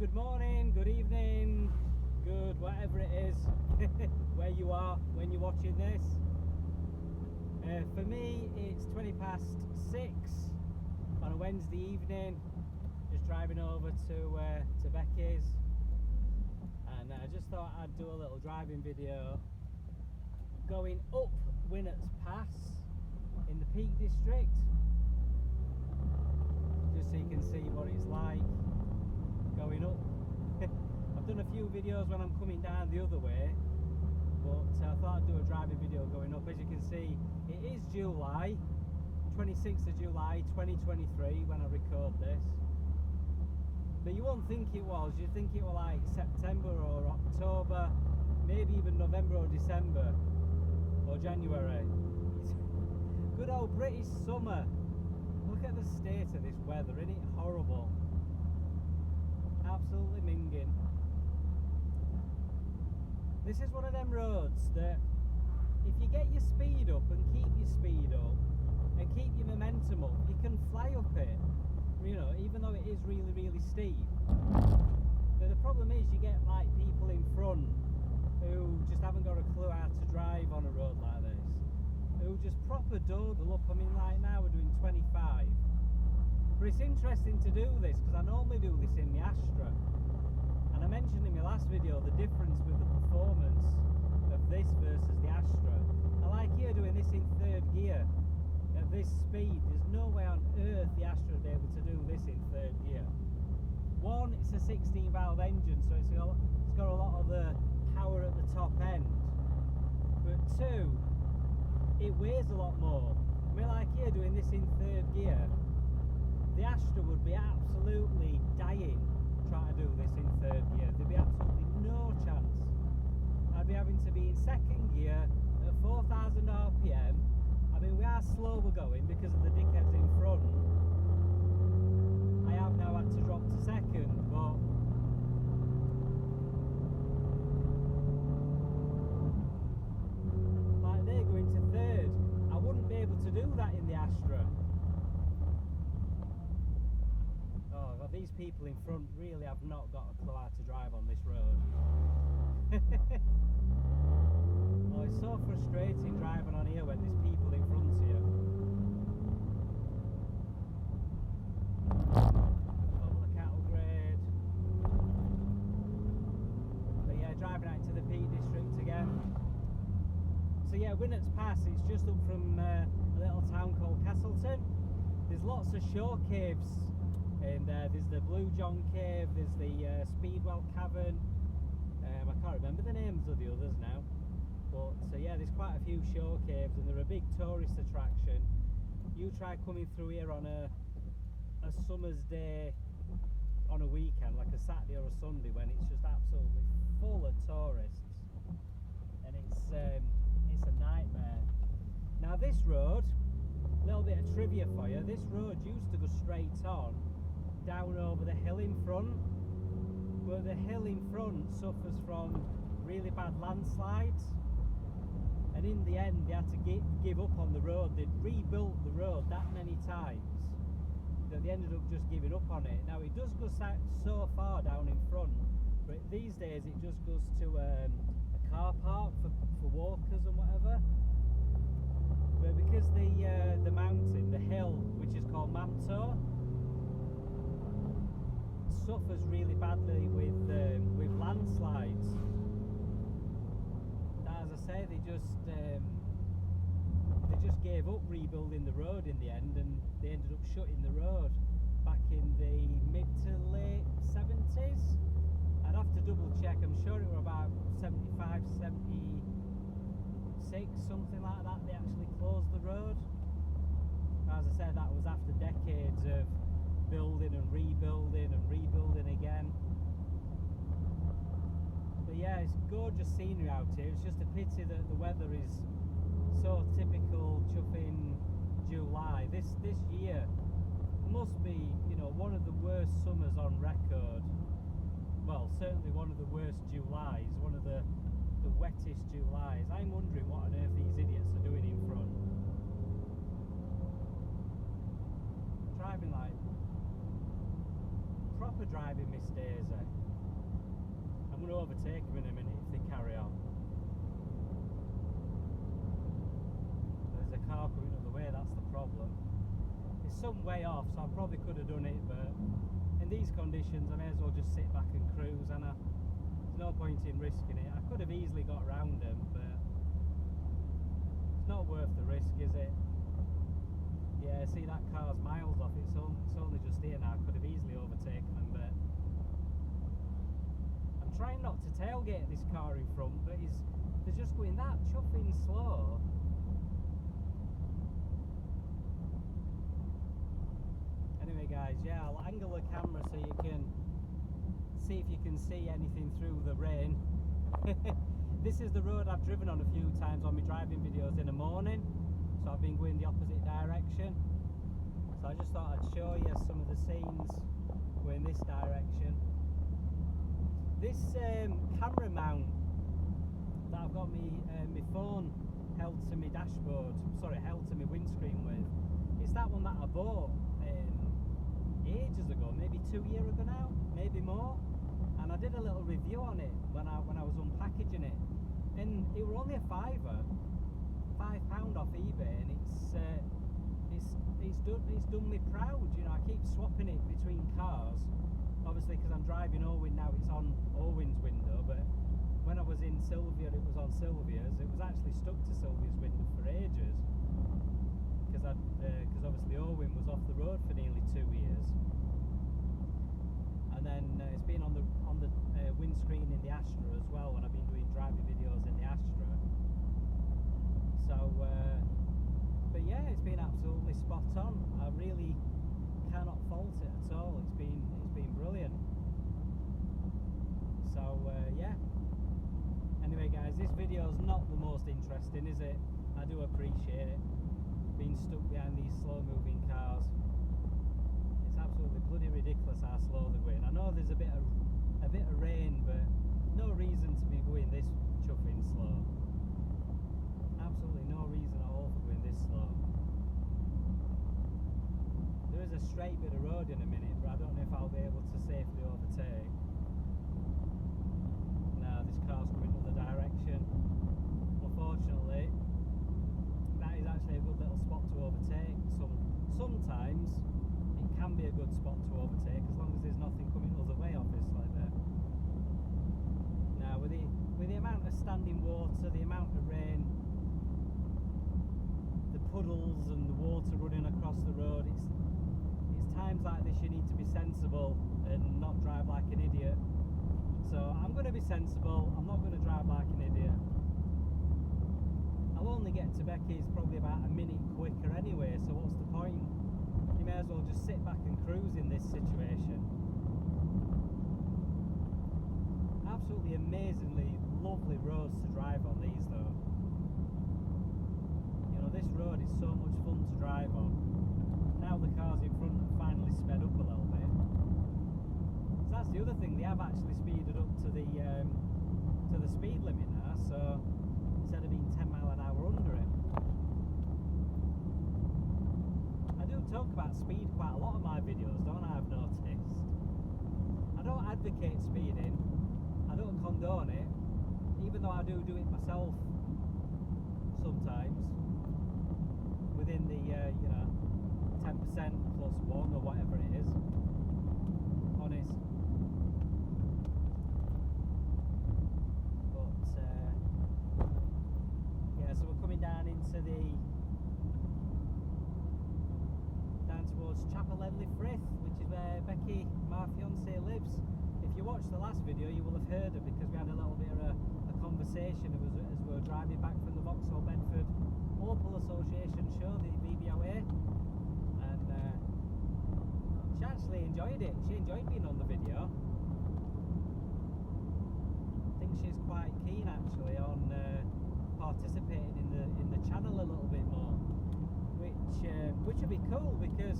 good morning, good evening, good whatever it is, where you are when you're watching this. For me, it's 20 past 6 on a Wednesday evening, just driving over to Becky's, and I just thought I'd do a little driving video going up Winnats Pass in the Peak District, just so you can see what it's like going up. I've done a few videos when I'm coming down the other way, but I thought I'd do a driving video going up. As you can see, it is July, 26th of July 2023 when I record this, but you won't think it was. You'd think it was like September or October, maybe even November or December or January. It's good old British summer. Look at the state of this weather, isn't it horrible? Absolutely minging. This is one of them roads that if you get your speed up and keep your speed up and keep your momentum up, you can fly up it, you know, even though it is really, really steep. But the problem is you get like people in front who just haven't got a clue how to drive on a road like this, who just proper dawdle up. I mean, like now we're doing 25. But it's interesting to do this because I normally do this in the Astra, and I mentioned in my last video the difference with the performance of this versus the Astra. I like here doing this in third gear at this speed. There's no way on earth the Astra would be able to do this in third gear. One, it's a 16 valve engine, so it's got a lot of the power at the top end, but two, it weighs a lot more. I mean, like here doing this in third gear, the Astra would be absolutely dying trying to do this in third gear. There'd be absolutely no chance. I'd be having to be in second gear at 4,000 RPM. I mean, we are slower going because of the dickheads in front. I have now had to drop to second, but like they're going to third. I wouldn't be able to do that in the Astra. Oh, well, these people in front really have not got a clue how to drive on this road. Oh, it's so frustrating driving on here when there's people in front of you. Over the cattle grade. But yeah, driving out to the Peak District again. So yeah, Winnats Pass, it's just up from a little town called Castleton. There's lots of shore caves. And there's the Blue John Cave, there's the Speedwell Cavern. I can't remember the names of the others now. But so yeah, there's quite a few shore caves and they're a big tourist attraction. You try coming through here on a summer's day, on a weekend, like a Saturday or a Sunday, when it's just absolutely full of tourists. And it's a nightmare. Now this road, a little bit of trivia for you, this road used to go straight on down over the hill in front, but the hill in front suffers from really bad landslides, and in the end they had to give up on the road. They'd rebuilt the road that many times that they ended up just giving up on it. Now it does go so far down in front, but these days it just goes to a car park for walkers and whatever. But because the mountain, the hill, which is called Mamto, suffers really badly with landslides. As I say, they just gave up rebuilding the road in the end, and they ended up shutting the road back in the mid to late 70s. I'd have to double check. I'm sure it was about 75, 76, something like that. They actually closed the road. As I said, that was after decades of building and rebuilding again. But yeah, it's gorgeous scenery out here. It's just a pity that the weather is so typical chuffing July. This year must be, you know, one of the worst summers on record. Well, certainly one of the worst Julys, one of the wettest Julys. I'm wondering what on earth these idiots are doing in front. Driving like proper driving Miss Daisy. I'm going to overtake them in a minute if they carry on. There's a car coming the other way, that's the problem. It's some way off, so I probably could have done it, but in these conditions I may as well just sit back and cruise, and there's no point in risking it. I could have easily got around them, but it's not worth the risk, is it? Yeah, see, that car's miles off. It's only just here now. I could have easily overtaken them, but I'm trying not to tailgate this car in front, but they're just going that chuffing slow. Anyway guys, yeah, I'll angle the camera so you can see if you can see anything through the rain. This is the road I've driven on a few times on my driving videos in the morning, so I've been going the opposite direction. So I just thought I'd show you some of the scenes going this direction. This camera mount that I've got my phone held to my dashboard, sorry, held to my windscreen with, it's that one that I bought ages ago, maybe 2 years ago now, maybe more. And I did a little review on it when I was unpackaging it, and it were only a £5 off eBay, and it's done me proud. You know, I keep swapping it between cars, obviously because I'm driving Orwin now. It's on Orwin's window, but when I was in Sylvia, it was on Sylvia's. It was actually stuck to Sylvia's window for ages, because obviously Orwin was off the road for nearly 2 years. And then it's been on the windscreen in the Astra as well, when I've been doing driving videos in the Astra. So, but yeah, it's been absolutely spot on. I really cannot fault it at all. It's been brilliant. So yeah. Anyway, guys, this video's not the most interesting, is it? I do appreciate it. Being stuck behind these slow-moving cars. It's absolutely bloody ridiculous how slow they're going. I know there's a bit of rain, but no reason to be going this chuffing slow. Absolutely no reason at all for going this slow. There is a straight bit of road in a minute, but I don't know if I'll be able to safely overtake. Now this car's coming the other direction. Unfortunately, that is actually a good little spot to overtake. Sometimes it can be a good spot to overtake, as long as there's nothing coming the other way, obviously. Now with the amount of standing water, the amount of rain, the puddles and the water running across the road, it's times like this you need to be sensible and not drive like an idiot. So I'm going to be sensible. I'm not going to drive like an idiot. I'll only get to Becky's probably about a minute quicker anyway, so what's the point? You may as well just sit back and cruise in this situation. Absolutely amazingly lovely roads to drive on, these though. You know, this road is so much fun to drive on. Now the cars in front have finally sped up a little bit. So that's the other thing, they have actually speeded up to the speed limit now, so instead of being 10 mile an hour under it. I do talk about speed quite a lot in my videos, don't I? I've noticed. I don't advocate speeding, I don't condone it, even though I do it myself sometimes, within the you know, 10% plus 1 or whatever it is. Honest. Yeah, so we're coming down towards Chapel Ledley Frith, which is where Becky, my fiancée, lives. If you watched the last video, you will have heard her, because we had a little bit of a conversation as we were driving back from the Vauxhall Bedford Opal Association show, the VBOA, and she actually enjoyed it. She enjoyed being on the video. I think she's quite keen actually on participating in the channel a little bit more, which would be cool, because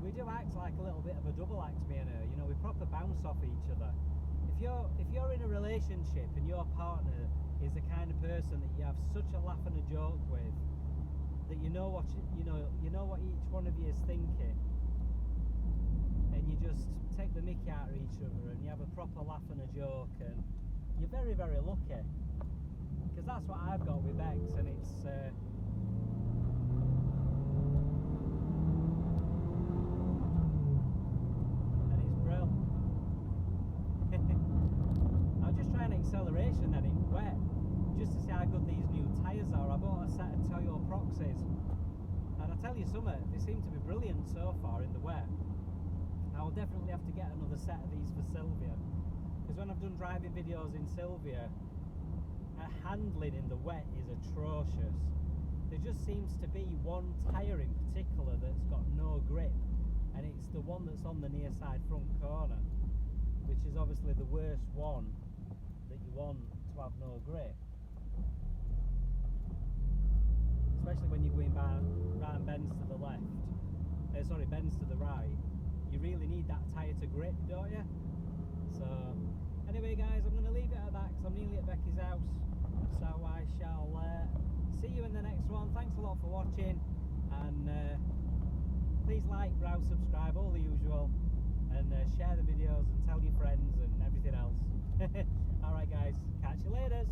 we do act like a little bit of a double act, me and her. You know, we proper bounce off each other. If you're in a relationship and your partner is the kind of person that you have such a laugh and a joke with, that you know what each one of you is thinking, and you just mickey out of each other and you have a proper laugh and a joke, and you're very, very lucky, because that's what I've got with Bex, and it's brilliant. I'll just try an acceleration then in wet, just to see how good these new tyres are. I bought a set of Toyo Proxies, and I tell you something, they seem to be brilliant so far in the wet. I will definitely have to get another set of these for Sylvia, because when I've done driving videos in Sylvia, her handling in the wet is atrocious. There just seems to be one tyre in particular that's got no grip, and it's the one that's on the near side front corner, which is obviously the worst one that you want to have no grip. Especially when you're going round bends to the left, sorry, bends to the right, you really need that tyre to grip, don't you? So, anyway guys, I'm going to leave it at that because I'm nearly at Becky's house. So I shall see you in the next one. Thanks a lot for watching, and please like, browse, subscribe, all the usual, and share the videos and tell your friends and everything else. Alright guys, catch you later.